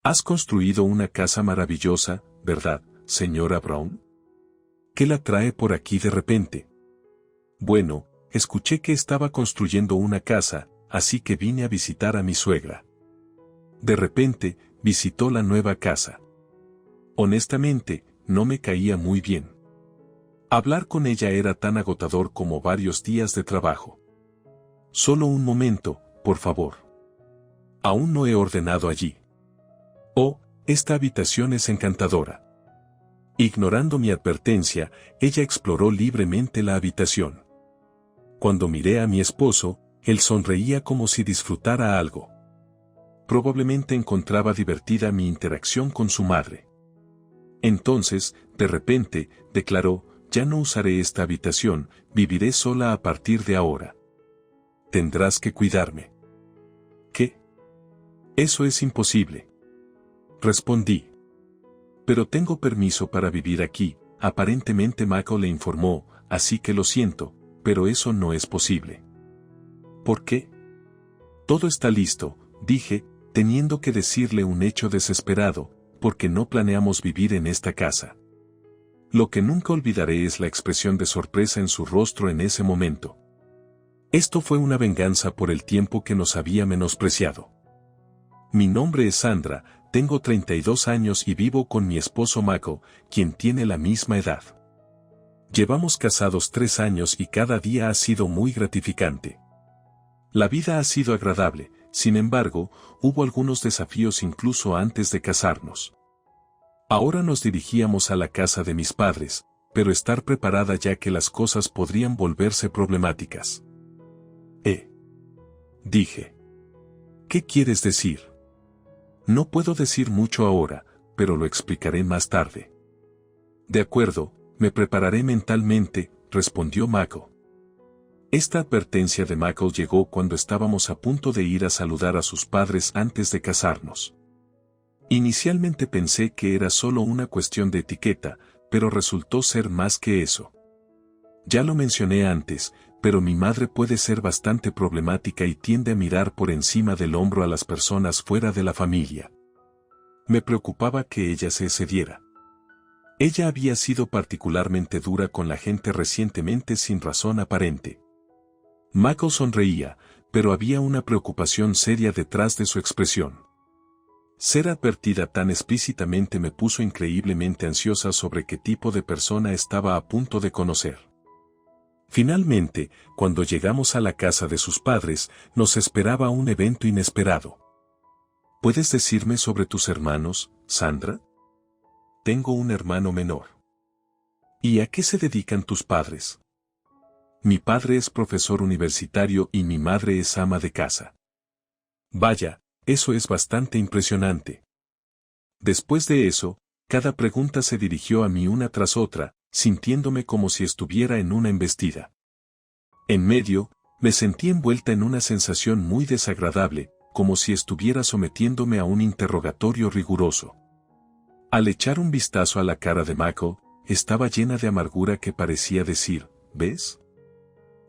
Has construido una casa maravillosa, ¿verdad, señora Brown? ¿Qué la trae por aquí de repente? Bueno, escuché que estaba construyendo una casa, así que vine a visitar a mi suegra. De repente, visitó la nueva casa. Honestamente, no me caía muy bien. Hablar con ella era tan agotador como varios días de trabajo. Solo un momento, por favor. Aún no he ordenado allí. Oh, esta habitación es encantadora. Ignorando mi advertencia, ella exploró libremente la habitación. Cuando miré a mi esposo, él sonreía como si disfrutara algo. Probablemente encontraba divertida mi interacción con su madre. Entonces, de repente, declaró, ya no usaré esta habitación, viviré sola a partir de ahora. Tendrás que cuidarme. ¿Qué? Eso es imposible. Respondí. Pero tengo permiso para vivir aquí, aparentemente Mako le informó, así que lo siento, pero eso no es posible. ¿Por qué? Todo está listo, dije, teniendo que decirle un hecho desesperado, porque no planeamos vivir en esta casa. Lo que nunca olvidaré es la expresión de sorpresa en su rostro en ese momento. Esto fue una venganza por el tiempo que nos había menospreciado. Mi nombre es Sandra, tengo 32 años y vivo con mi esposo Mako, quien tiene la misma edad. Llevamos casados 3 años y cada día ha sido muy gratificante. La vida ha sido agradable, sin embargo, hubo algunos desafíos incluso antes de casarnos. Ahora nos dirigíamos a la casa de mis padres, pero estar preparada ya que las cosas podrían volverse problemáticas. Dije. ¿Qué quieres decir? No puedo decir mucho ahora, pero lo explicaré más tarde. De acuerdo, me prepararé mentalmente, respondió Mako. Esta advertencia de Mako llegó cuando estábamos a punto de ir a saludar a sus padres antes de casarnos. Inicialmente pensé que era solo una cuestión de etiqueta, pero resultó ser más que eso. Ya lo mencioné antes, pero mi madre puede ser bastante problemática y tiende a mirar por encima del hombro a las personas fuera de la familia. Me preocupaba que ella se excediera. Ella había sido particularmente dura con la gente recientemente sin razón aparente. Mako sonreía, pero había una preocupación seria detrás de su expresión. Ser advertida tan explícitamente me puso increíblemente ansiosa sobre qué tipo de persona estaba a punto de conocer. Finalmente, cuando llegamos a la casa de sus padres, nos esperaba un evento inesperado. ¿Puedes decirme sobre tus hermanos, Sandra? Tengo un hermano menor. ¿Y a qué se dedican tus padres? Mi padre es profesor universitario y mi madre es ama de casa. Vaya, eso es bastante impresionante. Después de eso, cada pregunta se dirigió a mí una tras otra, sintiéndome como si estuviera en una embestida. En medio, me sentí envuelta en una sensación muy desagradable, como si estuviera sometiéndome a un interrogatorio riguroso. Al echar un vistazo a la cara de Mako, estaba llena de amargura que parecía decir, ¿ves?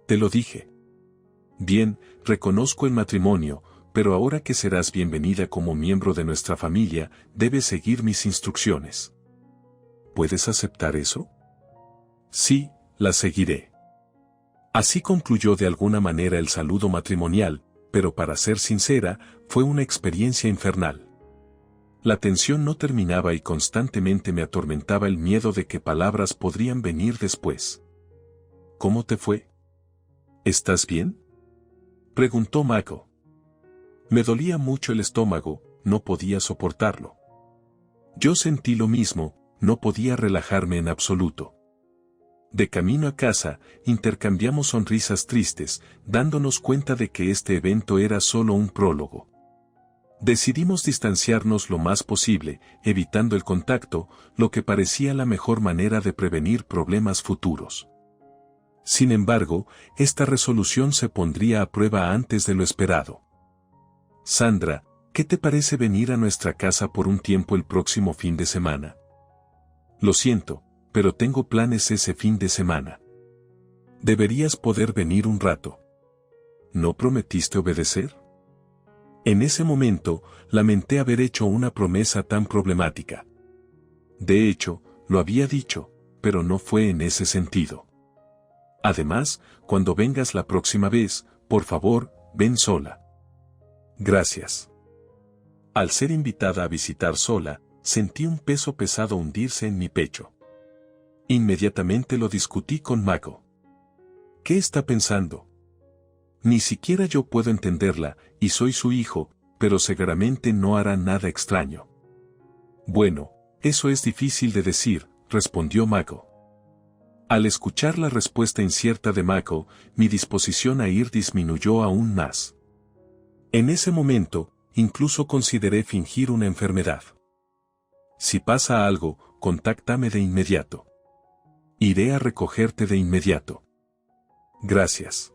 Te lo dije. Bien, reconozco el matrimonio, pero ahora que serás bienvenida como miembro de nuestra familia, debes seguir mis instrucciones. ¿Puedes aceptar eso? Sí, la seguiré. Así concluyó de alguna manera el saludo matrimonial, pero para ser sincera, fue una experiencia infernal. La tensión no terminaba y constantemente me atormentaba el miedo de que palabras podrían venir después. ¿Cómo te fue? ¿Estás bien? Preguntó Mako. Me dolía mucho el estómago, no podía soportarlo. Yo sentí lo mismo, no podía relajarme en absoluto. De camino a casa, intercambiamos sonrisas tristes, dándonos cuenta de que este evento era solo un prólogo. Decidimos distanciarnos lo más posible, evitando el contacto, lo que parecía la mejor manera de prevenir problemas futuros. Sin embargo, esta resolución se pondría a prueba antes de lo esperado. Sandra, ¿qué te parece venir a nuestra casa por un tiempo el próximo fin de semana? Lo siento, pero tengo planes ese fin de semana. Deberías poder venir un rato. ¿No prometiste obedecer? En ese momento, lamenté haber hecho una promesa tan problemática. De hecho, lo había dicho, pero no fue en ese sentido. Además, cuando vengas la próxima vez, por favor, ven sola. Gracias. Al ser invitada a visitar sola, sentí un peso pesado hundirse en mi pecho. Inmediatamente lo discutí con Mako. ¿Qué está pensando? Ni siquiera yo puedo entenderla, y soy su hijo, pero seguramente no hará nada extraño. Bueno, eso es difícil de decir, respondió Mako. Al escuchar la respuesta incierta de Mako, mi disposición a ir disminuyó aún más. En ese momento, incluso consideré fingir una enfermedad. Si pasa algo, contáctame de inmediato. Iré a recogerte de inmediato. Gracias.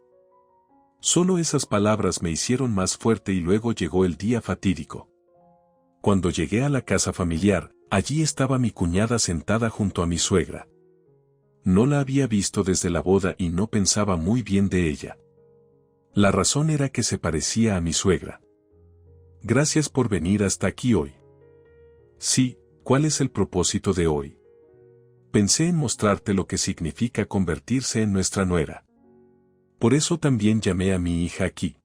Solo esas palabras me hicieron más fuerte y luego llegó el día fatídico. Cuando llegué a la casa familiar, allí estaba mi cuñada sentada junto a mi suegra. No la había visto desde la boda y no pensaba muy bien de ella. La razón era que se parecía a mi suegra. Gracias por venir hasta aquí hoy. Sí, ¿cuál es el propósito de hoy? Pensé en mostrarte lo que significa convertirse en nuestra nuera. Por eso también llamé a mi hija aquí.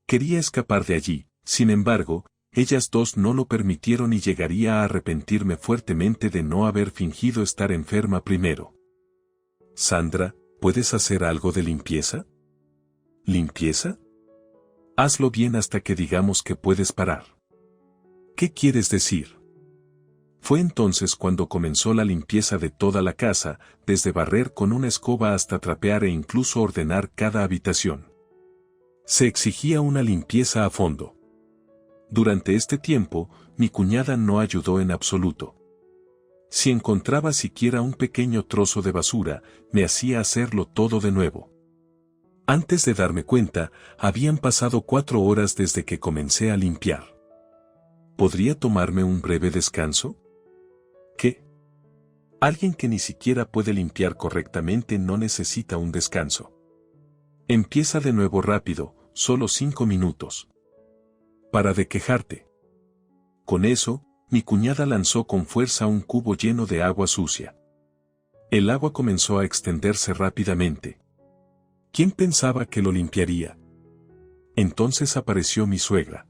Quería escapar de allí, sin embargo, ellas dos no lo permitieron y llegaría a arrepentirme fuertemente de no haber fingido estar enferma primero. Sandra, ¿puedes hacer algo de limpieza? ¿Limpieza? Hazlo bien hasta que digamos que puedes parar. ¿Qué quieres decir? Fue entonces cuando comenzó la limpieza de toda la casa, desde barrer con una escoba hasta trapear e incluso ordenar cada habitación. Se exigía una limpieza a fondo. Durante este tiempo, mi cuñada no ayudó en absoluto. Si encontraba siquiera un pequeño trozo de basura, me hacía hacerlo todo de nuevo. Antes de darme cuenta, habían pasado 4 horas desde que comencé a limpiar. ¿Podría tomarme un breve descanso? ¿Qué? Alguien que ni siquiera puede limpiar correctamente no necesita un descanso. Empieza de nuevo rápido, solo 5 minutos. Para de quejarte. Con eso, mi cuñada lanzó con fuerza un cubo lleno de agua sucia. El agua comenzó a extenderse rápidamente. ¿Quién pensaba que lo limpiaría? Entonces apareció mi suegra.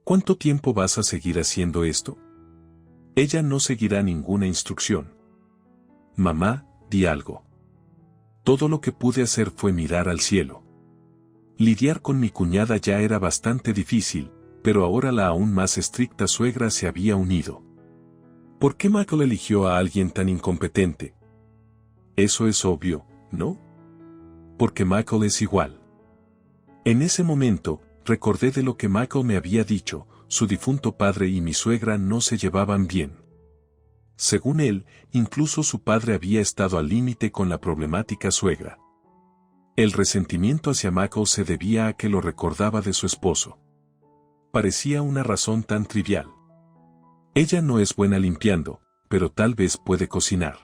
¿Cuánto tiempo vas a seguir haciendo esto? Ella no seguirá ninguna instrucción. Mamá, di algo. Todo lo que pude hacer fue mirar al cielo. Lidiar con mi cuñada ya era bastante difícil, pero ahora la aún más estricta suegra se había unido. ¿Por qué Michael eligió a alguien tan incompetente? Eso es obvio, ¿no? Porque Michael es igual. En ese momento, recordé de lo que Michael me había dicho. Su difunto padre y mi suegra no se llevaban bien. Según él, incluso su padre había estado al límite con la problemática suegra. El resentimiento hacia Mako se debía a que lo recordaba de su esposo. Parecía una razón tan trivial. Ella no es buena limpiando, pero tal vez puede cocinar.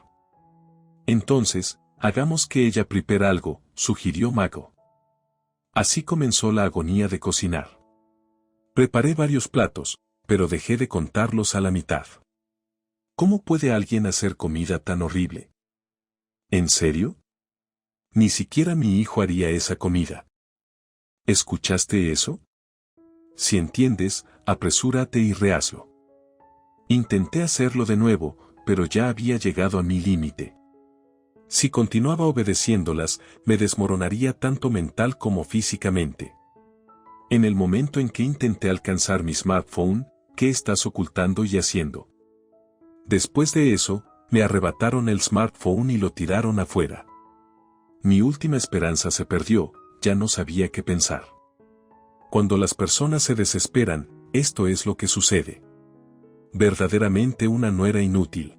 Entonces, hagamos que ella prepare algo, sugirió Mako. Así comenzó la agonía de cocinar. Preparé varios platos, pero dejé de contarlos a la mitad. ¿Cómo puede alguien hacer comida tan horrible? ¿En serio? Ni siquiera mi hijo haría esa comida. ¿Escuchaste eso? Si entiendes, apresúrate y rehazlo. Intenté hacerlo de nuevo, pero ya había llegado a mi límite. Si continuaba obedeciéndolas, me desmoronaría tanto mental como físicamente. En el momento en que intenté alcanzar mi smartphone, ¿qué estás ocultando y haciendo? Después de eso, me arrebataron el smartphone y lo tiraron afuera. Mi última esperanza se perdió, ya no sabía qué pensar. Cuando las personas se desesperan, esto es lo que sucede. Verdaderamente una nuera inútil.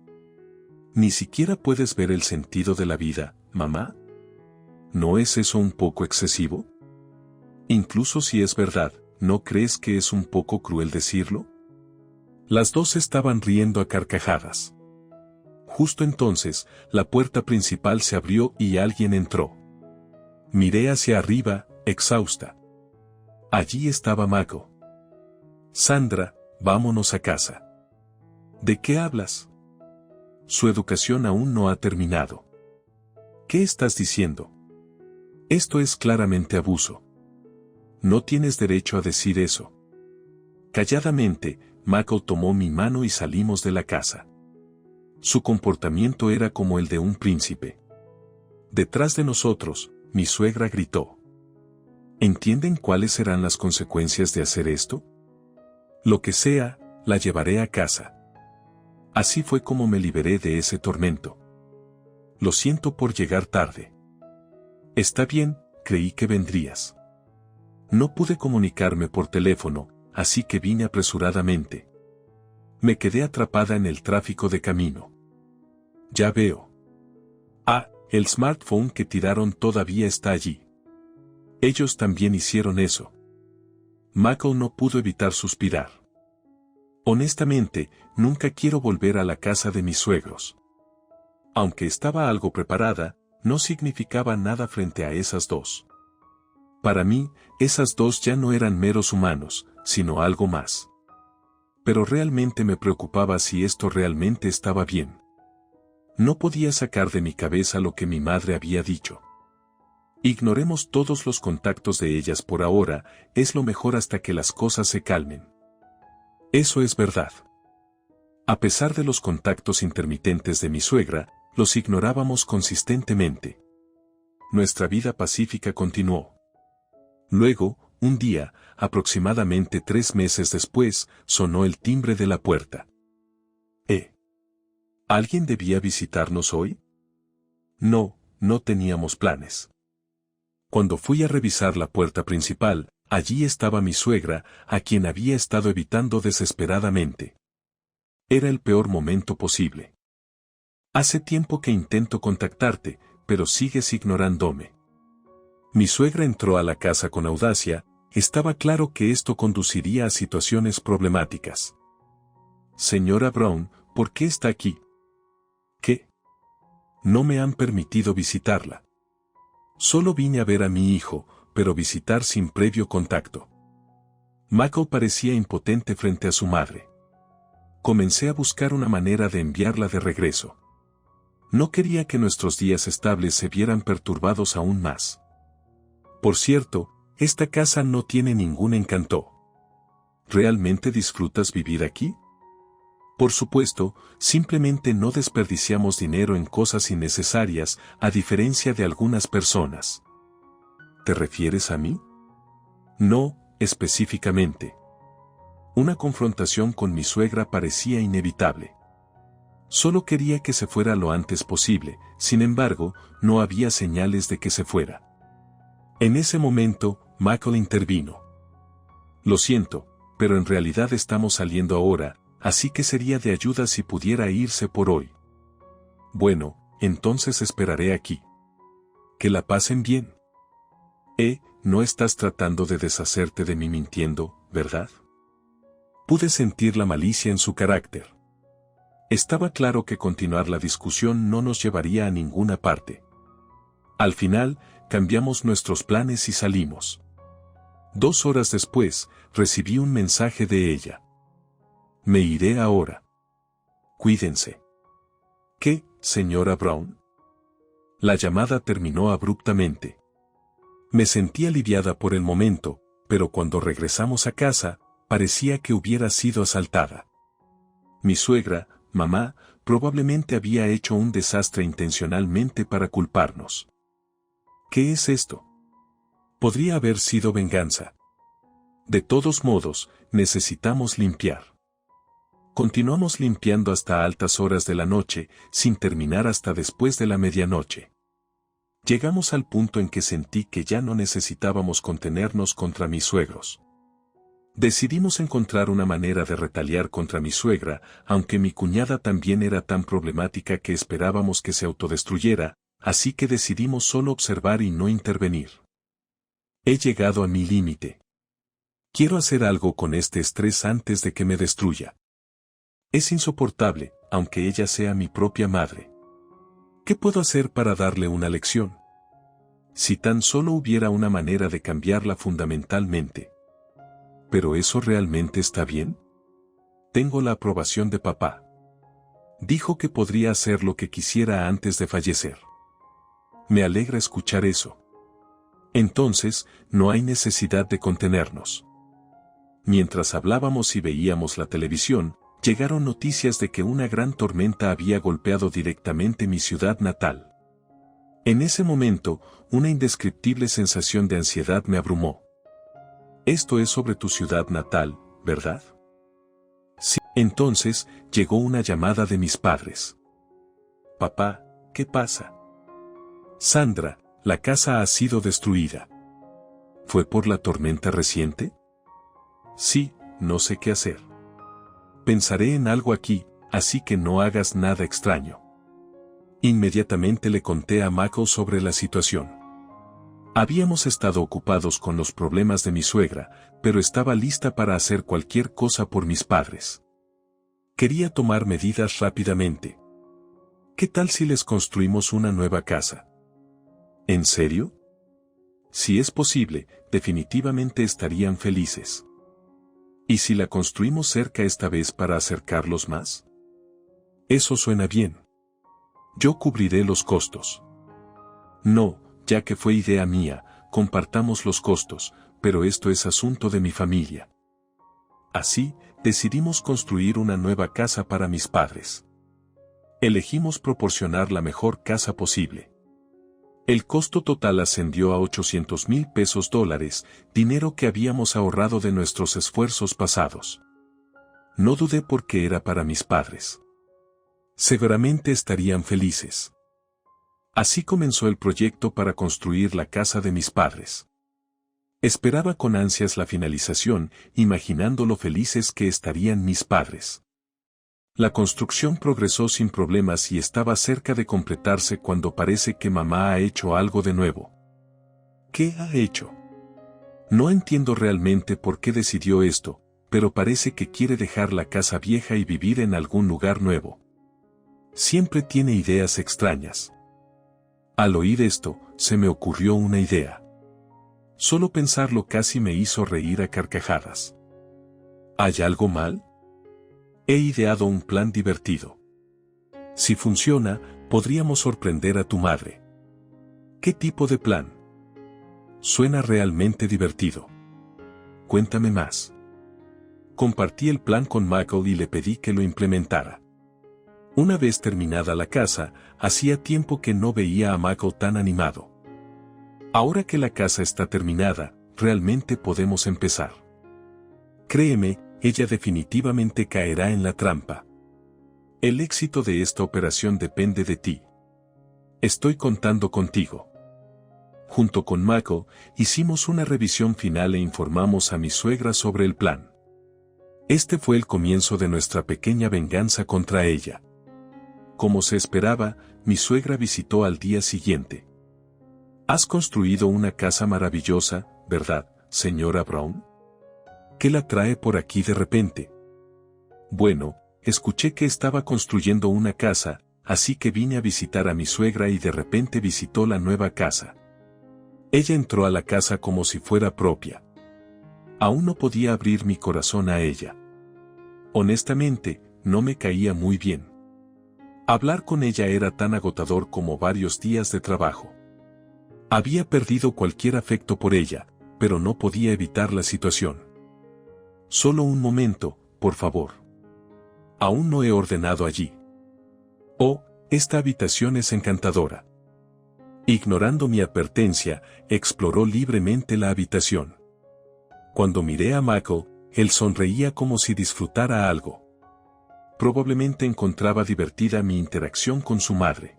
Ni siquiera puedes ver el sentido de la vida, mamá. ¿No es eso un poco excesivo? Incluso si es verdad, ¿no crees que es un poco cruel decirlo? Las dos estaban riendo a carcajadas. Justo entonces, la puerta principal se abrió y alguien entró. Miré hacia arriba, exhausta. Allí estaba Mako. Sandra, vámonos a casa. ¿De qué hablas? Su educación aún no ha terminado. ¿Qué estás diciendo? Esto es claramente abuso. No tienes derecho a decir eso. Calladamente, Mako tomó mi mano y salimos de la casa. Su comportamiento era como el de un príncipe. Detrás de nosotros, mi suegra gritó. ¿Entienden cuáles serán las consecuencias de hacer esto? Lo que sea, la llevaré a casa. Así fue como me liberé de ese tormento. Lo siento por llegar tarde. Está bien, creí que vendrías. No pude comunicarme por teléfono, así que vine apresuradamente. Me quedé atrapada en el tráfico de camino. Ya veo. Ah, el smartphone que tiraron todavía está allí. Ellos también hicieron eso. Mako no pudo evitar suspirar. Honestamente, nunca quiero volver a la casa de mis suegros. Aunque estaba algo preparada, no significaba nada frente a esas dos. Para mí, esas dos ya no eran meros humanos, sino algo más. Pero realmente me preocupaba si esto realmente estaba bien. No podía sacar de mi cabeza lo que mi madre había dicho. Ignoremos todos los contactos de ellas por ahora, es lo mejor hasta que las cosas se calmen. Eso es verdad. A pesar de los contactos intermitentes de mi suegra, los ignorábamos consistentemente. Nuestra vida pacífica continuó. Luego, un día, aproximadamente 3 meses después, sonó el timbre de la puerta. ¿Alguien debía visitarnos hoy? No, no teníamos planes. Cuando fui a revisar la puerta principal, allí estaba mi suegra, a quien había estado evitando desesperadamente. Era el peor momento posible. Hace tiempo que intento contactarte, pero sigues ignorándome. Mi suegra entró a la casa con audacia, estaba claro que esto conduciría a situaciones problemáticas. Señora Brown, ¿por qué está aquí? ¿Qué? No me han permitido visitarla. Solo vine a ver a mi hijo, pero visitar sin previo contacto. Mako parecía impotente frente a su madre. Comencé a buscar una manera de enviarla de regreso. No quería que nuestros días estables se vieran perturbados aún más. Por cierto, esta casa no tiene ningún encanto. ¿Realmente disfrutas vivir aquí? Por supuesto, simplemente no desperdiciamos dinero en cosas innecesarias, a diferencia de algunas personas. ¿Te refieres a mí? No, específicamente. Una confrontación con mi suegra parecía inevitable. Solo quería que se fuera lo antes posible, sin embargo, no había señales de que se fuera. En ese momento, Michael intervino. Lo siento, pero en realidad estamos saliendo ahora, así que sería de ayuda si pudiera irse por hoy. Bueno, entonces esperaré aquí. Que la pasen bien. No estás tratando de deshacerte de mí mintiendo, ¿verdad? Pude sentir la malicia en su carácter. Estaba claro que continuar la discusión no nos llevaría a ninguna parte. Al final, cambiamos nuestros planes y salimos. 2 horas después, recibí un mensaje de ella. Me iré ahora. Cuídense. ¿Qué, señora Brown? La llamada terminó abruptamente. Me sentí aliviada por el momento, pero cuando regresamos a casa, parecía que hubiera sido asaltada. Mi suegra, mamá, probablemente había hecho un desastre intencionalmente para culparnos. ¿Qué es esto? Podría haber sido venganza. De todos modos, necesitamos limpiar. Continuamos limpiando hasta altas horas de la noche, sin terminar hasta después de la medianoche. Llegamos al punto en que sentí que ya no necesitábamos contenernos contra mis suegros. Decidimos encontrar una manera de retaliar contra mi suegra, aunque mi cuñada también era tan problemática que esperábamos que se autodestruyera, así que decidimos solo observar y no intervenir. He llegado a mi límite. Quiero hacer algo con este estrés antes de que me destruya. Es insoportable, aunque ella sea mi propia madre. ¿Qué puedo hacer para darle una lección? Si tan solo hubiera una manera de cambiarla fundamentalmente. ¿Pero eso realmente está bien? Tengo la aprobación de papá. Dijo que podría hacer lo que quisiera antes de fallecer. Me alegra escuchar eso. Entonces, no hay necesidad de contenernos. Mientras hablábamos y veíamos la televisión, llegaron noticias de que una gran tormenta había golpeado directamente mi ciudad natal. En ese momento, una indescriptible sensación de ansiedad me abrumó. Esto es sobre tu ciudad natal, ¿verdad? Sí. Entonces, llegó una llamada de mis padres. Papá, ¿qué pasa? Sandra, la casa ha sido destruida. ¿Fue por la tormenta reciente? Sí, no sé qué hacer. Pensaré en algo aquí, así que no hagas nada extraño. Inmediatamente le conté a Michael sobre la situación. Habíamos estado ocupados con los problemas de mi suegra, pero estaba lista para hacer cualquier cosa por mis padres. Quería tomar medidas rápidamente. ¿Qué tal si les construimos una nueva casa? ¿En serio? Si es posible, definitivamente estarían felices. ¿Y si la construimos cerca esta vez para acercarlos más? Eso suena bien. Yo cubriré los costos. No, ya que fue idea mía, compartamos los costos, pero esto es asunto de mi familia. Así, decidimos construir una nueva casa para mis padres. Elegimos proporcionar la mejor casa posible. El costo total ascendió a $800,000, dinero que habíamos ahorrado de nuestros esfuerzos pasados. No dudé porque era para mis padres. Seguramente estarían felices. Así comenzó el proyecto para construir la casa de mis padres. Esperaba con ansias la finalización, imaginando lo felices que estarían mis padres. La construcción progresó sin problemas y estaba cerca de completarse cuando parece que mamá ha hecho algo de nuevo. ¿Qué ha hecho? No entiendo realmente por qué decidió esto, pero parece que quiere dejar la casa vieja y vivir en algún lugar nuevo. Siempre tiene ideas extrañas. Al oír esto, se me ocurrió una idea. Solo pensarlo casi me hizo reír a carcajadas. ¿Hay algo mal? He ideado un plan divertido. Si funciona, podríamos sorprender a tu madre. ¿Qué tipo de plan? Suena realmente divertido. Cuéntame más. Compartí el plan con Michael y le pedí que lo implementara. Una vez terminada la casa, hacía tiempo que no veía a Michael tan animado. Ahora que la casa está terminada, realmente podemos empezar. Créeme, ella definitivamente caerá en la trampa. El éxito de esta operación depende de ti. Estoy contando contigo. Junto con Michael, hicimos una revisión final e informamos a mi suegra sobre el plan. Este fue el comienzo de nuestra pequeña venganza contra ella. Como se esperaba, mi suegra visitó al día siguiente. Has construido una casa maravillosa, ¿verdad, señora Brown? ¿Qué la trae por aquí de repente? Bueno, escuché que estaba construyendo una casa, así que vine a visitar a mi suegra y de repente visitó la nueva casa. Ella entró a la casa como si fuera propia. Aún no podía abrir mi corazón a ella. Honestamente, no me caía muy bien. Hablar con ella era tan agotador como varios días de trabajo. Había perdido cualquier afecto por ella, pero no podía evitar la situación. Solo un momento, por favor. Aún no he ordenado allí. Oh, esta habitación es encantadora. Ignorando mi advertencia, exploró libremente la habitación. Cuando miré a Michael, él sonreía como si disfrutara algo. Probablemente encontraba divertida mi interacción con su madre.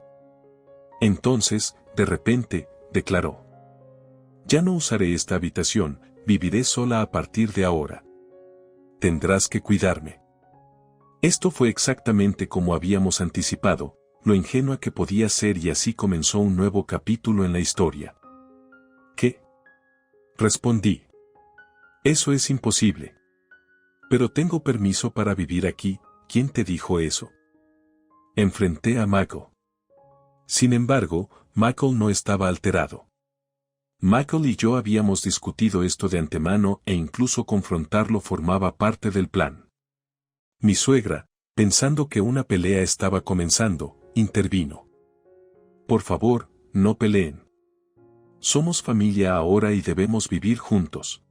Entonces, de repente, declaró: ya no usaré esta habitación, viviré sola a partir de ahora. Tendrás que cuidarme. Esto fue exactamente como habíamos anticipado, lo ingenua que podía ser, y así comenzó un nuevo capítulo en la historia. ¿Qué? Respondí. Eso es imposible. Pero tengo permiso para vivir aquí. ¿Quién te dijo eso? Enfrenté a Michael. Sin embargo, Michael no estaba alterado. Michael y yo habíamos discutido esto de antemano e incluso confrontarlo formaba parte del plan. Mi suegra, pensando que una pelea estaba comenzando, intervino. Por favor, no peleen. Somos familia ahora y debemos vivir juntos.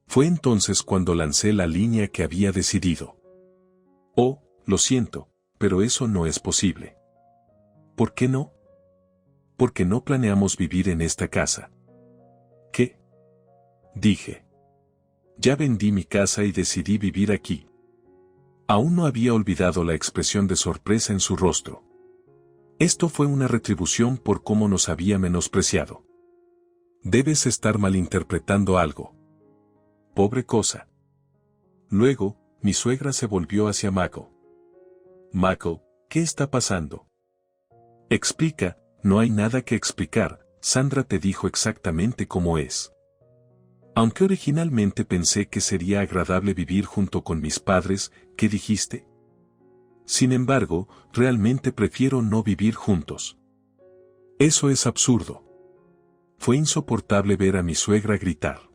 Fue entonces cuando lancé la línea que había decidido. Oh, lo siento, pero eso no es posible. ¿Por qué no? Porque no planeamos vivir en esta casa. ¿Qué? Dije. Ya vendí mi casa y decidí vivir aquí. Aún no había olvidado la expresión de sorpresa en su rostro. Esto fue una retribución por cómo nos había menospreciado. Debes estar malinterpretando algo. Pobre cosa. Luego, mi suegra se volvió hacia Michael. Michael, ¿qué está pasando? Explica, no hay nada que explicar, Sandra te dijo exactamente cómo es. Aunque originalmente pensé que sería agradable vivir junto con mis padres, ¿qué dijiste? Sin embargo, realmente prefiero no vivir juntos. Eso es absurdo. Fue insoportable ver a mi suegra gritar.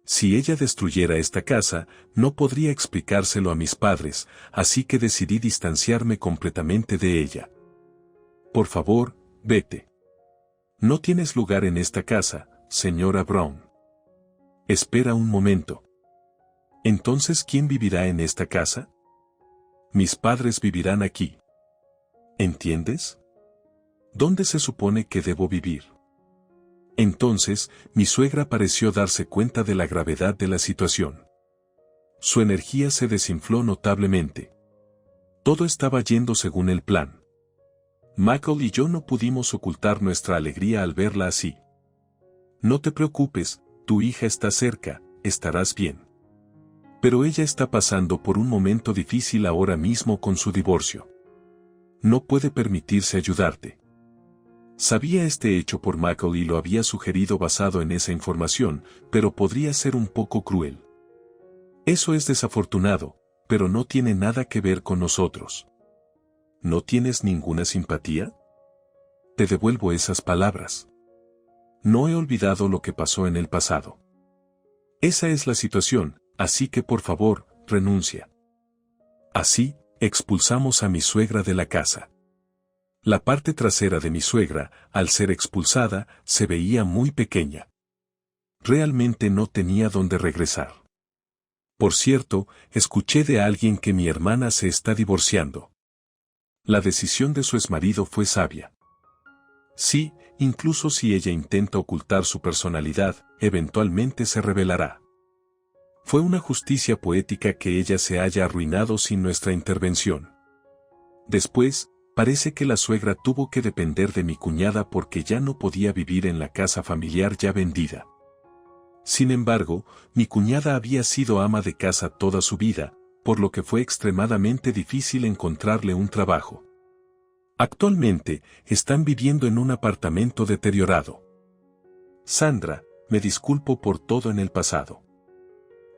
Si ella destruyera esta casa, no podría explicárselo a mis padres, así que decidí distanciarme completamente de ella. Por favor, vete. No tienes lugar en esta casa, señora Brown. Espera un momento. Entonces, ¿quién vivirá en esta casa? Mis padres vivirán aquí. ¿Entiendes? ¿Dónde se supone que debo vivir? Entonces, mi suegra pareció darse cuenta de la gravedad de la situación. Su energía se desinfló notablemente. Todo estaba yendo según el plan. Michael y yo no pudimos ocultar nuestra alegría al verla así. No te preocupes, tu hija está cerca, estarás bien. Pero ella está pasando por un momento difícil ahora mismo con su divorcio. No puede permitirse ayudarte. Sabía este hecho por Michael y lo había sugerido basado en esa información, pero podría ser un poco cruel. Eso es desafortunado, pero no tiene nada que ver con nosotros. ¿No tienes ninguna simpatía? Te devuelvo esas palabras. No he olvidado lo que pasó en el pasado. Esa es la situación, así que por favor, renuncia. Así, expulsamos a mi suegra de la casa. La parte trasera de mi suegra, al ser expulsada, se veía muy pequeña. Realmente no tenía dónde regresar. Por cierto, escuché de alguien que mi hermana se está divorciando. La decisión de su exmarido fue sabia. Sí, incluso si ella intenta ocultar su personalidad, eventualmente se revelará. Fue una justicia poética que ella se haya arruinado sin nuestra intervención. Después, parece que la suegra tuvo que depender de mi cuñada porque ya no podía vivir en la casa familiar ya vendida. Sin embargo, mi cuñada había sido ama de casa toda su vida, por lo que fue extremadamente difícil encontrarle un trabajo. Actualmente, están viviendo en un apartamento deteriorado. Sandra, me disculpo por todo en el pasado.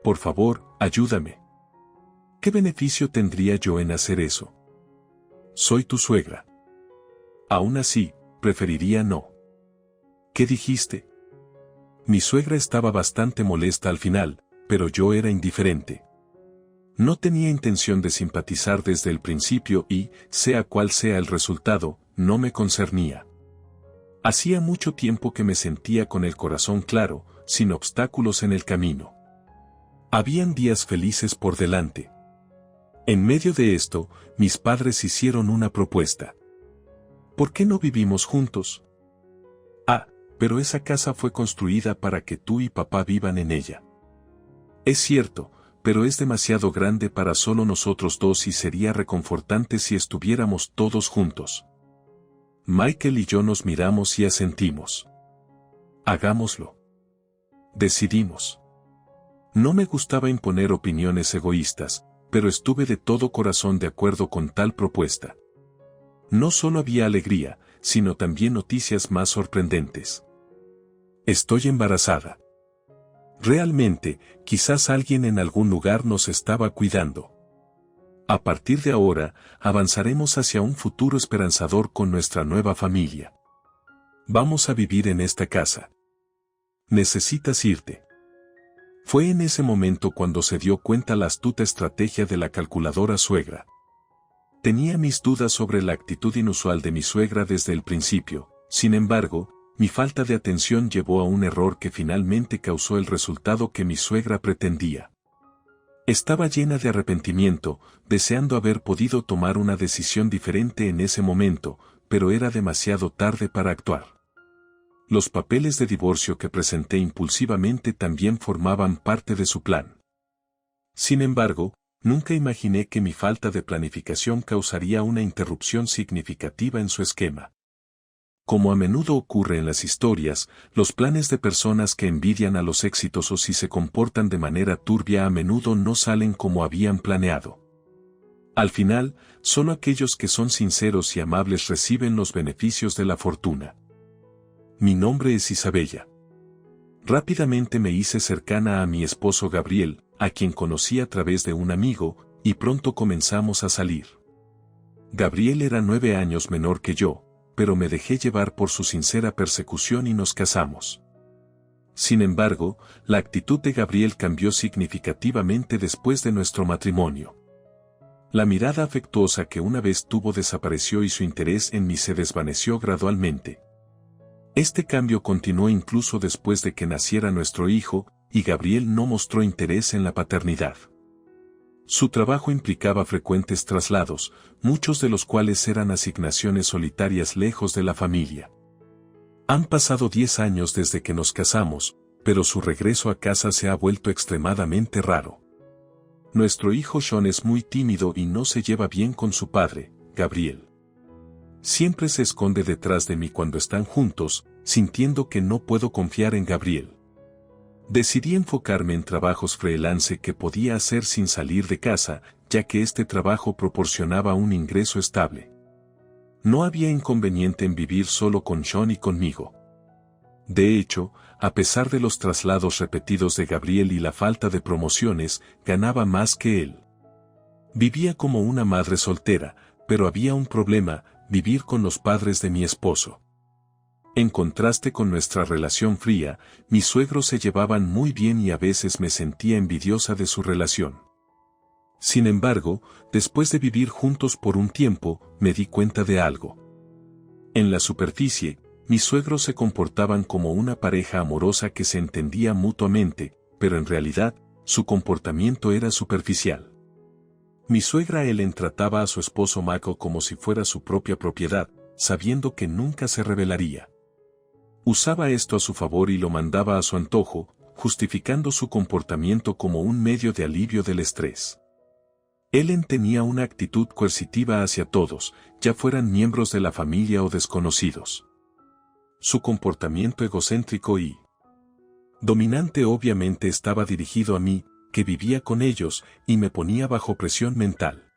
Por favor, ayúdame. ¿Qué beneficio tendría yo en hacer eso? Soy tu suegra. Aún así, preferiría no. ¿Qué dijiste? Mi suegra estaba bastante molesta al final, pero yo era indiferente. No tenía intención de simpatizar desde el principio y, sea cual sea el resultado, no me concernía. Hacía mucho tiempo que me sentía con el corazón claro, sin obstáculos en el camino. Habían días felices por delante. En medio de esto, mis padres hicieron una propuesta. ¿Por qué no vivimos juntos? Ah, pero esa casa fue construida para que tú y papá vivan en ella. Es cierto, pero es demasiado grande para solo nosotros dos y sería reconfortante si estuviéramos todos juntos. Michael y yo nos miramos y asentimos. Hagámoslo. Decidimos. No me gustaba imponer opiniones egoístas, pero estuve de todo corazón de acuerdo con tal propuesta. No solo había alegría, sino también noticias más sorprendentes. Estoy embarazada. Realmente, quizás alguien en algún lugar nos estaba cuidando. A partir de ahora, avanzaremos hacia un futuro esperanzador con nuestra nueva familia. Vamos a vivir en esta casa. Necesitas irte. Fue en ese momento cuando se dio cuenta la astuta estrategia de la calculadora suegra. Tenía mis dudas sobre la actitud inusual de mi suegra desde el principio, sin embargo, mi falta de atención llevó a un error que finalmente causó el resultado que mi suegra pretendía. Estaba llena de arrepentimiento, deseando haber podido tomar una decisión diferente en ese momento, pero era demasiado tarde para actuar. Los papeles de divorcio que presenté impulsivamente también formaban parte de su plan. Sin embargo, nunca imaginé que mi falta de planificación causaría una interrupción significativa en su esquema. Como a menudo ocurre en las historias, los planes de personas que envidian a los exitosos y se comportan de manera turbia a menudo no salen como habían planeado. Al final, solo aquellos que son sinceros y amables reciben los beneficios de la fortuna. Mi nombre es Isabella. Rápidamente me hice cercana a mi esposo Gabriel, a quien conocí a través de un amigo, y pronto comenzamos a salir. Gabriel era 9 años menor que yo, pero me dejé llevar por su sincera persecución y nos casamos. Sin embargo, la actitud de Gabriel cambió significativamente después de nuestro matrimonio. La mirada afectuosa que una vez tuvo desapareció y su interés en mí se desvaneció gradualmente. Este cambio continuó incluso después de que naciera nuestro hijo, y Gabriel no mostró interés en la paternidad. Su trabajo implicaba frecuentes traslados, muchos de los cuales eran asignaciones solitarias lejos de la familia. Han pasado 10 años desde que nos casamos, pero su regreso a casa se ha vuelto extremadamente raro. Nuestro hijo Sean es muy tímido y no se lleva bien con su padre, Gabriel. Siempre se esconde detrás de mí cuando están juntos, sintiendo que no puedo confiar en Gabriel. Decidí enfocarme en trabajos freelance que podía hacer sin salir de casa, ya que este trabajo proporcionaba un ingreso estable. No había inconveniente en vivir solo con Sean y conmigo. De hecho, a pesar de los traslados repetidos de Gabriel y la falta de promociones, ganaba más que él. Vivía como una madre soltera, pero había un problema: vivir con los padres de mi esposo. En contraste con nuestra relación fría, mis suegros se llevaban muy bien y a veces me sentía envidiosa de su relación. Sin embargo, después de vivir juntos por un tiempo, me di cuenta de algo. En la superficie, mis suegros se comportaban como una pareja amorosa que se entendía mutuamente, pero en realidad, su comportamiento era superficial. Mi suegra Ellen trataba a su esposo Michael como si fuera su propia propiedad, sabiendo que nunca se rebelaría. Usaba esto a su favor y lo mandaba a su antojo, justificando su comportamiento como un medio de alivio del estrés. Ellen tenía una actitud coercitiva hacia todos, ya fueran miembros de la familia o desconocidos. Su comportamiento egocéntrico y dominante obviamente estaba dirigido a mí, que vivía con ellos, y me ponía bajo presión mental.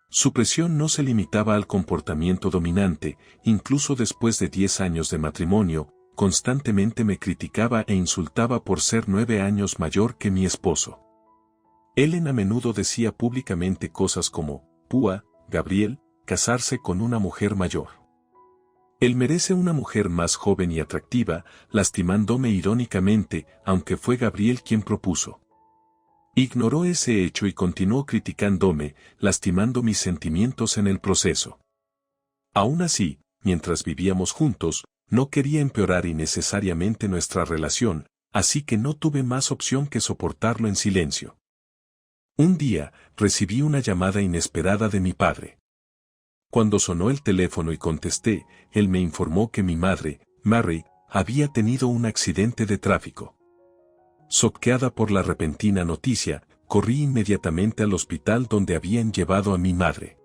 Su presión no se limitaba al comportamiento dominante, incluso después de 10 años de matrimonio, constantemente me criticaba e insultaba por ser 9 años mayor que mi esposo. Ellen a menudo decía públicamente cosas como: «Púa, Gabriel, casarse con una mujer mayor. Él merece una mujer más joven y atractiva», lastimándome irónicamente, aunque fue Gabriel quien propuso. Ignoró ese hecho y continuó criticándome, lastimando mis sentimientos en el proceso. Aún así, mientras vivíamos juntos, no quería empeorar innecesariamente nuestra relación, así que no tuve más opción que soportarlo en silencio. Un día, recibí una llamada inesperada de mi padre. Cuando sonó el teléfono y contesté, él me informó que mi madre, Mary, había tenido un accidente de tráfico. Choqueada por la repentina noticia, corrí inmediatamente al hospital donde habían llevado a mi madre.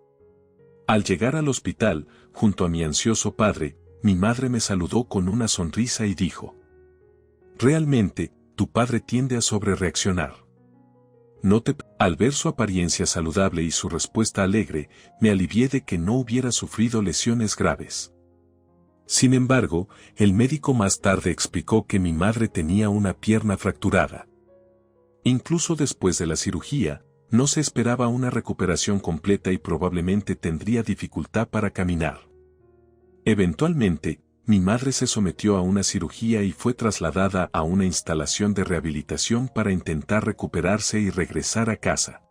Al llegar al hospital, junto a mi ansioso padre, mi madre me saludó con una sonrisa y dijo: «Realmente, tu padre tiende a sobrereaccionar. Al ver su apariencia saludable y su respuesta alegre, me alivié de que no hubiera sufrido lesiones graves». Sin embargo, el médico más tarde explicó que mi madre tenía una pierna fracturada. Incluso después de la cirugía, no se esperaba una recuperación completa y probablemente tendría dificultad para caminar. Eventualmente, mi madre se sometió a una cirugía y fue trasladada a una instalación de rehabilitación para intentar recuperarse y regresar a casa.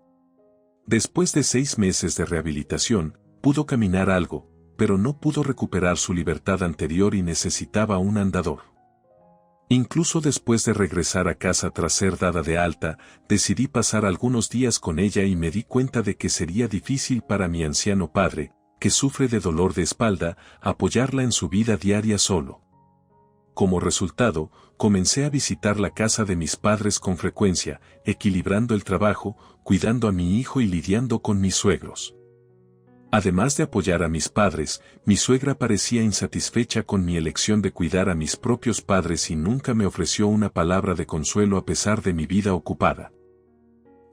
Después de 6 meses de rehabilitación, pudo caminar algo, pero no pudo recuperar su libertad anterior y necesitaba un andador. Incluso después de regresar a casa tras ser dada de alta, decidí pasar algunos días con ella y me di cuenta de que sería difícil para mi anciano padre, que sufre de dolor de espalda, apoyarla en su vida diaria solo. Como resultado, comencé a visitar la casa de mis padres con frecuencia, equilibrando el trabajo, cuidando a mi hijo y lidiando con mis suegros. Además de apoyar a mis padres, mi suegra parecía insatisfecha con mi elección de cuidar a mis propios padres y nunca me ofreció una palabra de consuelo a pesar de mi vida ocupada.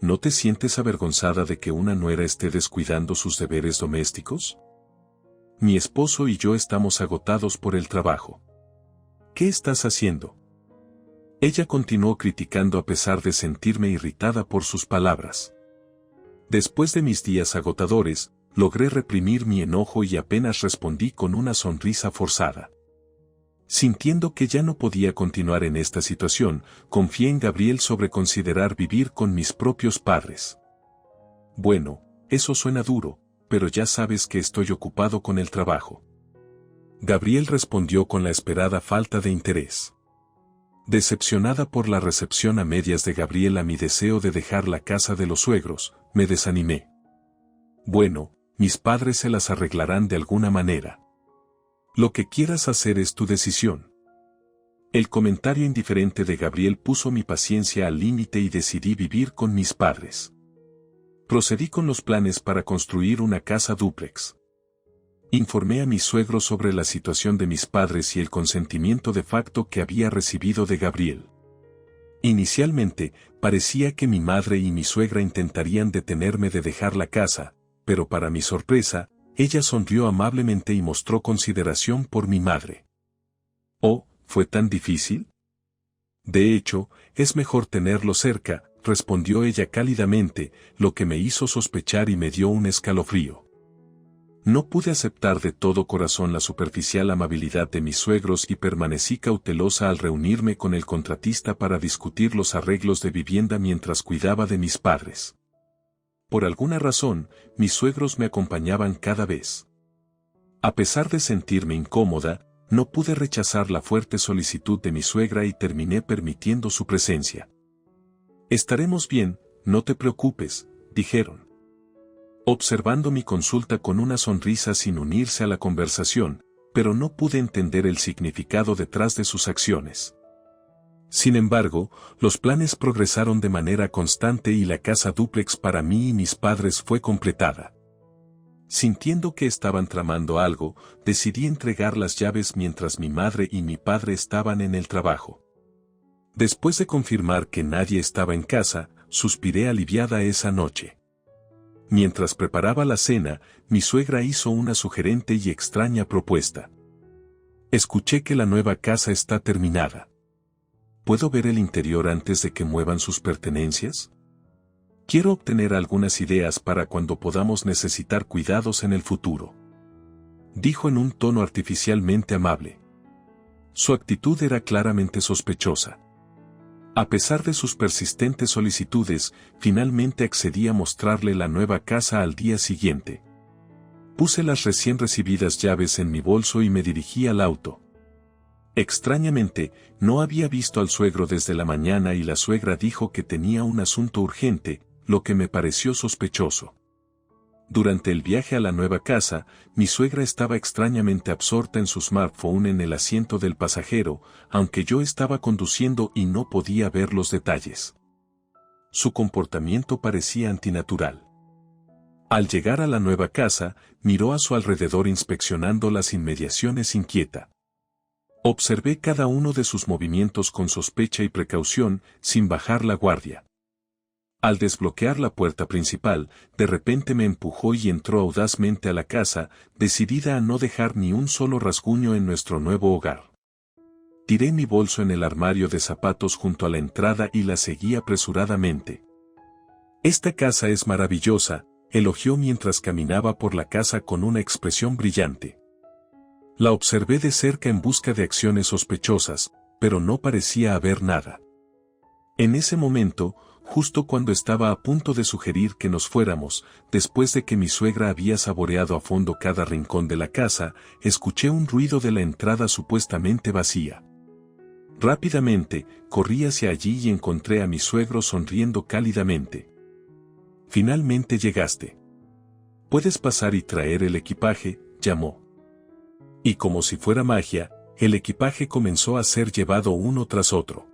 ¿No te sientes avergonzada de que una nuera esté descuidando sus deberes domésticos? Mi esposo y yo estamos agotados por el trabajo. ¿Qué estás haciendo? Ella continuó criticando a pesar de sentirme irritada por sus palabras. Después de mis días agotadores, logré reprimir mi enojo y apenas respondí con una sonrisa forzada. Sintiendo que ya no podía continuar en esta situación, confié en Gabriel sobre considerar vivir con mis propios padres. Bueno, eso suena duro, pero ya sabes que estoy ocupado con el trabajo. Gabriel respondió con la esperada falta de interés. Decepcionada por la recepción a medias de Gabriel a mi deseo de dejar la casa de los suegros, me desanimé. Bueno, mis padres se las arreglarán de alguna manera. Lo que quieras hacer es tu decisión. El comentario indiferente de Gabriel puso mi paciencia al límite y decidí vivir con mis padres. Procedí con los planes para construir una casa dúplex. Informé a mis suegros sobre la situación de mis padres y el consentimiento de facto que había recibido de Gabriel. Inicialmente, parecía que mi madre y mi suegra intentarían detenerme de dejar la casa, pero para mi sorpresa, ella sonrió amablemente y mostró consideración por mi madre. «Oh, ¿fue tan difícil?» «De hecho, es mejor tenerlo cerca», respondió ella cálidamente, lo que me hizo sospechar y me dio un escalofrío. No pude aceptar de todo corazón la superficial amabilidad de mis suegros y permanecí cautelosa al reunirme con el contratista para discutir los arreglos de vivienda mientras cuidaba de mis padres. Por alguna razón, mis suegros me acompañaban cada vez. A pesar de sentirme incómoda, no pude rechazar la fuerte solicitud de mi suegra y terminé permitiendo su presencia. «Estaremos bien, no te preocupes», dijeron. Observando mi consulta con una sonrisa sin unirse a la conversación, pero no pude entender el significado detrás de sus acciones. Sin embargo, los planes progresaron de manera constante y la casa dúplex para mí y mis padres fue completada. Sintiendo que estaban tramando algo, decidí entregar las llaves mientras mi madre y mi padre estaban en el trabajo. Después de confirmar que nadie estaba en casa, suspiré aliviada esa noche. Mientras preparaba la cena, mi suegra hizo una sugerente y extraña propuesta. «Escuché que la nueva casa está terminada. ¿Puedo ver el interior antes de que muevan sus pertenencias? Quiero obtener algunas ideas para cuando podamos necesitar cuidados en el futuro», dijo en un tono artificialmente amable. Su actitud era claramente sospechosa. A pesar de sus persistentes solicitudes, finalmente accedí a mostrarle la nueva casa al día siguiente. Puse las recién recibidas llaves en mi bolso y me dirigí al auto. Extrañamente, no había visto al suegro desde la mañana y la suegra dijo que tenía un asunto urgente, lo que me pareció sospechoso. Durante el viaje a la nueva casa, mi suegra estaba extrañamente absorta en su smartphone en el asiento del pasajero, aunque yo estaba conduciendo y no podía ver los detalles. Su comportamiento parecía antinatural. Al llegar a la nueva casa, miró a su alrededor inspeccionando las inmediaciones inquieta. Observé cada uno de sus movimientos con sospecha y precaución, sin bajar la guardia. Al desbloquear la puerta principal, de repente me empujó y entró audazmente a la casa, decidida a no dejar ni un solo rasguño en nuestro nuevo hogar. Tiré mi bolso en el armario de zapatos junto a la entrada y la seguí apresuradamente. «Esta casa es maravillosa», elogió mientras caminaba por la casa con una expresión brillante. La observé de cerca en busca de acciones sospechosas, pero no parecía haber nada. En ese momento, justo cuando estaba a punto de sugerir que nos fuéramos, después de que mi suegra había saboreado a fondo cada rincón de la casa, escuché un ruido de la entrada supuestamente vacía. Rápidamente, corrí hacia allí y encontré a mi suegro sonriendo cálidamente. «Finalmente llegaste. Puedes pasar y traer el equipaje», llamó. Y como si fuera magia, el equipaje comenzó a ser llevado uno tras otro.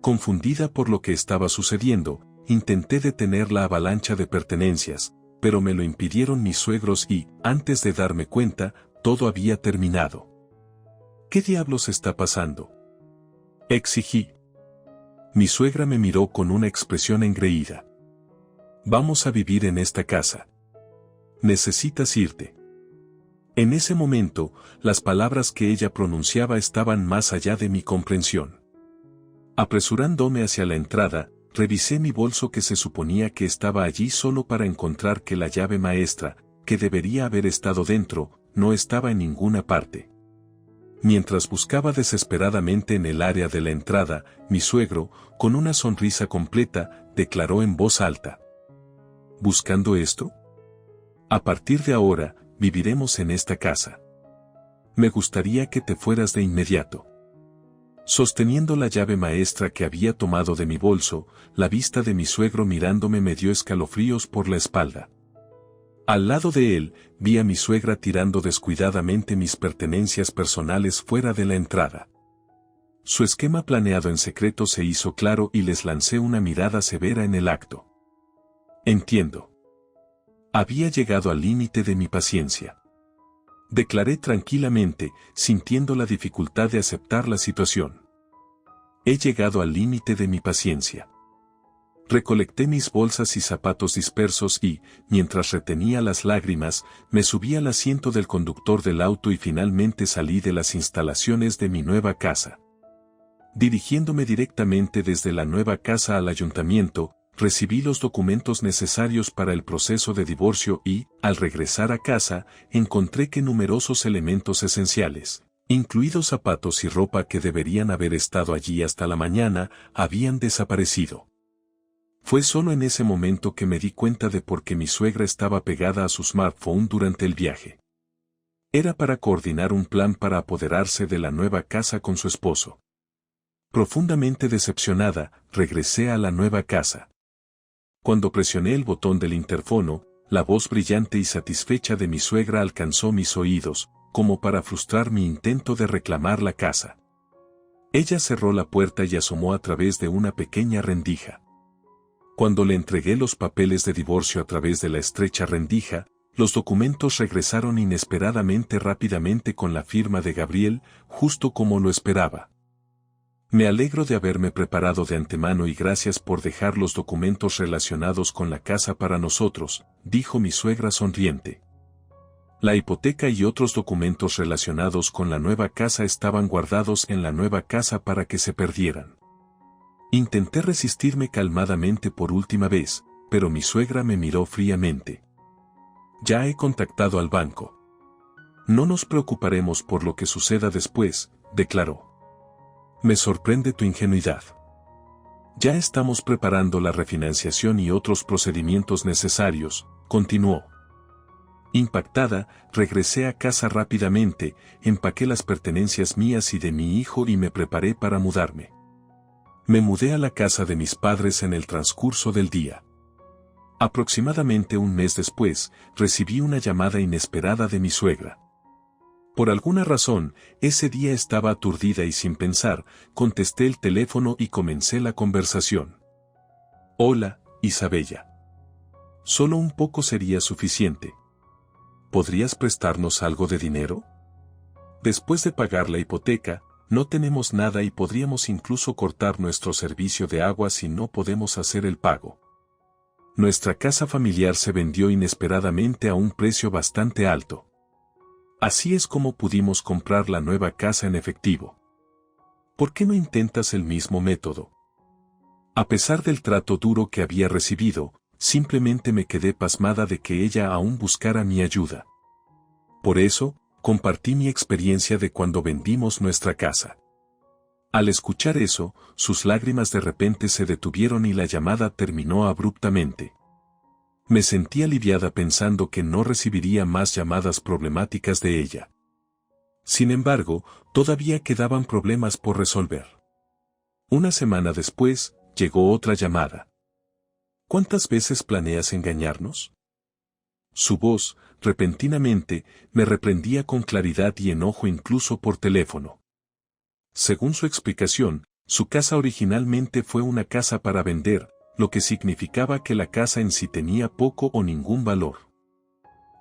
Confundida por lo que estaba sucediendo, intenté detener la avalancha de pertenencias, pero me lo impidieron mis suegros y, antes de darme cuenta, todo había terminado. «¿Qué diablos está pasando?», exigí. Mi suegra me miró con una expresión engreída. «Vamos a vivir en esta casa. Necesitas irte». En ese momento, las palabras que ella pronunciaba estaban más allá de mi comprensión. Apresurándome hacia la entrada, revisé mi bolso que se suponía que estaba allí solo para encontrar que la llave maestra, que debería haber estado dentro, no estaba en ninguna parte. Mientras buscaba desesperadamente en el área de la entrada, mi suegro, con una sonrisa completa, declaró en voz alta: «¿Buscando esto? A partir de ahora, viviremos en esta casa. Me gustaría que te fueras de inmediato». Sosteniendo la llave maestra que había tomado de mi bolso, la vista de mi suegro mirándome me dio escalofríos por la espalda. Al lado de él, vi a mi suegra tirando descuidadamente mis pertenencias personales fuera de la entrada. Su esquema planeado en secreto se hizo claro y les lancé una mirada severa en el acto. «Entiendo. Había llegado al límite de mi paciencia», declaré tranquilamente, sintiendo la dificultad de aceptar la situación. «He llegado al límite de mi paciencia». Recolecté mis bolsas y zapatos dispersos y, mientras retenía las lágrimas, me subí al asiento del conductor del auto y finalmente salí de las instalaciones de mi nueva casa. Dirigiéndome directamente desde la nueva casa al ayuntamiento, recibí los documentos necesarios para el proceso de divorcio y, al regresar a casa, encontré que numerosos elementos esenciales, incluidos zapatos y ropa que deberían haber estado allí hasta la mañana, habían desaparecido. Fue solo en ese momento que me di cuenta de por qué mi suegra estaba pegada a su smartphone durante el viaje. Era para coordinar un plan para apoderarse de la nueva casa con su esposo. Profundamente decepcionada, regresé a la nueva casa. Cuando presioné el botón del interfono, la voz brillante y satisfecha de mi suegra alcanzó mis oídos, como para frustrar mi intento de reclamar la casa. Ella cerró la puerta y asomó a través de una pequeña rendija. Cuando le entregué los papeles de divorcio a través de la estrecha rendija, los documentos regresaron inesperadamente rápidamente con la firma de Gabriel, justo como lo esperaba. «Me alegro de haberme preparado de antemano y gracias por dejar los documentos relacionados con la casa para nosotros», dijo mi suegra sonriente. La hipoteca y otros documentos relacionados con la nueva casa estaban guardados en la nueva casa para que se perdieran. Intenté resistirme calmadamente por última vez, pero mi suegra me miró fríamente. «Ya he contactado al banco. No nos preocuparemos por lo que suceda después», declaró. «Me sorprende tu ingenuidad. Ya estamos preparando la refinanciación y otros procedimientos necesarios», continuó. Impactada, regresé a casa rápidamente, empaqué las pertenencias mías y de mi hijo y me preparé para mudarme. Me mudé a la casa de mis padres en el transcurso del día. Aproximadamente un mes después, recibí una llamada inesperada de mi suegra. Por alguna razón, ese día estaba aturdida y sin pensar, contesté el teléfono y comencé la conversación. «Hola, Isabella. Solo un poco sería suficiente. ¿Podrías prestarnos algo de dinero? Después de pagar la hipoteca, no tenemos nada y podríamos incluso cortar nuestro servicio de agua si no podemos hacer el pago. Nuestra casa familiar se vendió inesperadamente a un precio bastante alto. Así es como pudimos comprar la nueva casa en efectivo. ¿Por qué no intentas el mismo método?». A pesar del trato duro que había recibido, simplemente me quedé pasmada de que ella aún buscara mi ayuda. Por eso, Compartí mi experiencia de cuando vendimos nuestra casa. Al escuchar eso, sus lágrimas de repente se detuvieron y la llamada terminó abruptamente. Me sentí aliviada pensando que no recibiría más llamadas problemáticas de ella. Sin embargo, todavía quedaban problemas por resolver. Una semana después, llegó otra llamada. ¿Cuántas veces planeas engañarnos? Su voz, repentinamente, me reprendía con claridad y enojo incluso por teléfono. Según su explicación, su casa originalmente fue una casa para vender, lo que significaba que la casa en sí tenía poco o ningún valor.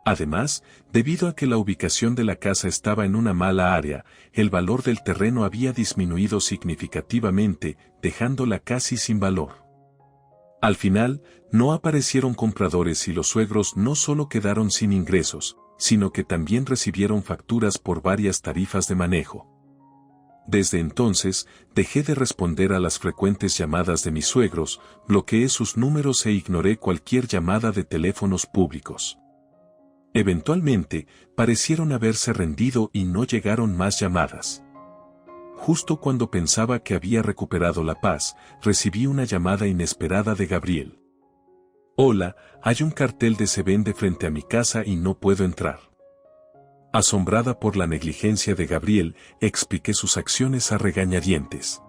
Además, debido a que la ubicación de la casa estaba en una mala área, el valor del terreno había disminuido significativamente, dejándola casi sin valor. Al final, no aparecieron compradores y los suegros no solo quedaron sin ingresos, sino que también recibieron facturas por varias tarifas de manejo. Desde entonces, dejé de responder a las frecuentes llamadas de mis suegros, bloqueé sus números e ignoré cualquier llamada de teléfonos públicos. Eventualmente, parecieron haberse rendido y no llegaron más llamadas. Justo cuando pensaba que había recuperado la paz, recibí una llamada inesperada de Gabriel. Hola, hay un cartel de se vende frente a mi casa y no puedo entrar. Asombrada por la negligencia de Gabriel, expliqué sus acciones a regañadientes.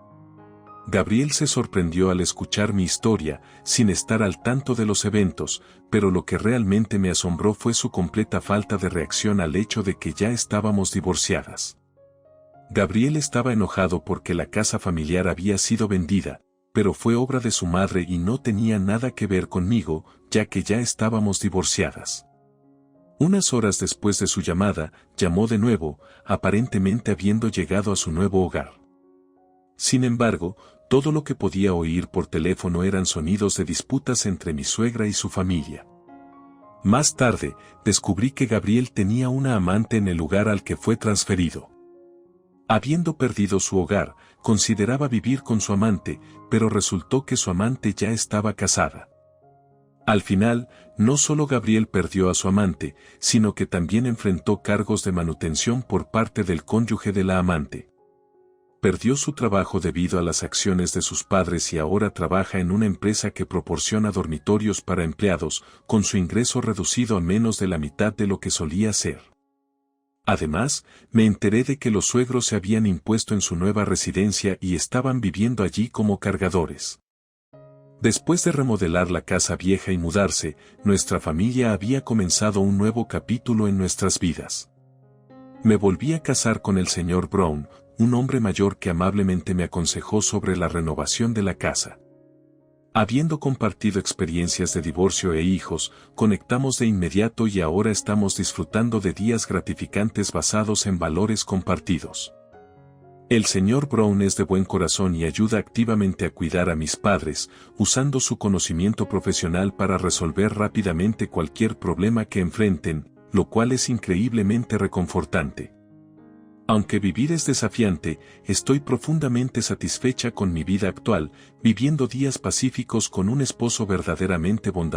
Gabriel se sorprendió al escuchar mi historia, sin estar al tanto de los eventos, pero lo que realmente me asombró fue su completa falta de reacción al hecho de que ya estábamos divorciadas. Gabriel estaba enojado porque la casa familiar había sido vendida, pero fue obra de su madre y no tenía nada que ver conmigo, ya que ya estábamos divorciadas. Unas horas después de su llamada, llamó de nuevo, aparentemente habiendo llegado a su nuevo hogar. Sin embargo, todo lo que podía oír por teléfono eran sonidos de disputas entre mi suegra y su familia. Más tarde, descubrí que Gabriel tenía una amante en el lugar al que fue transferido. Habiendo perdido su hogar, consideraba vivir con su amante, pero resultó que su amante ya estaba casada. Al final, no solo Gabriel perdió a su amante, sino que también enfrentó cargos de manutención por parte del cónyuge de la amante. Perdió su trabajo debido a las acciones de sus padres y ahora trabaja en una empresa que proporciona dormitorios para empleados, con su ingreso reducido a menos de la mitad de lo que solía ser. Además, me enteré de que los suegros se habían impuesto en su nueva residencia y estaban viviendo allí como cargadores. Después de remodelar la casa vieja y mudarse, nuestra familia había comenzado un nuevo capítulo en nuestras vidas. Me volví a casar con el señor Brown, un hombre mayor que amablemente me aconsejó sobre la renovación de la casa. Habiendo compartido experiencias de divorcio e hijos, conectamos de inmediato y ahora estamos disfrutando de días gratificantes basados en valores compartidos. El señor Brown es de buen corazón y ayuda activamente a cuidar a mis padres, usando su conocimiento profesional para resolver rápidamente cualquier problema que enfrenten, lo cual es increíblemente reconfortante. Aunque vivir es desafiante, estoy profundamente satisfecha con mi vida actual, viviendo días pacíficos con un esposo verdaderamente bondadoso.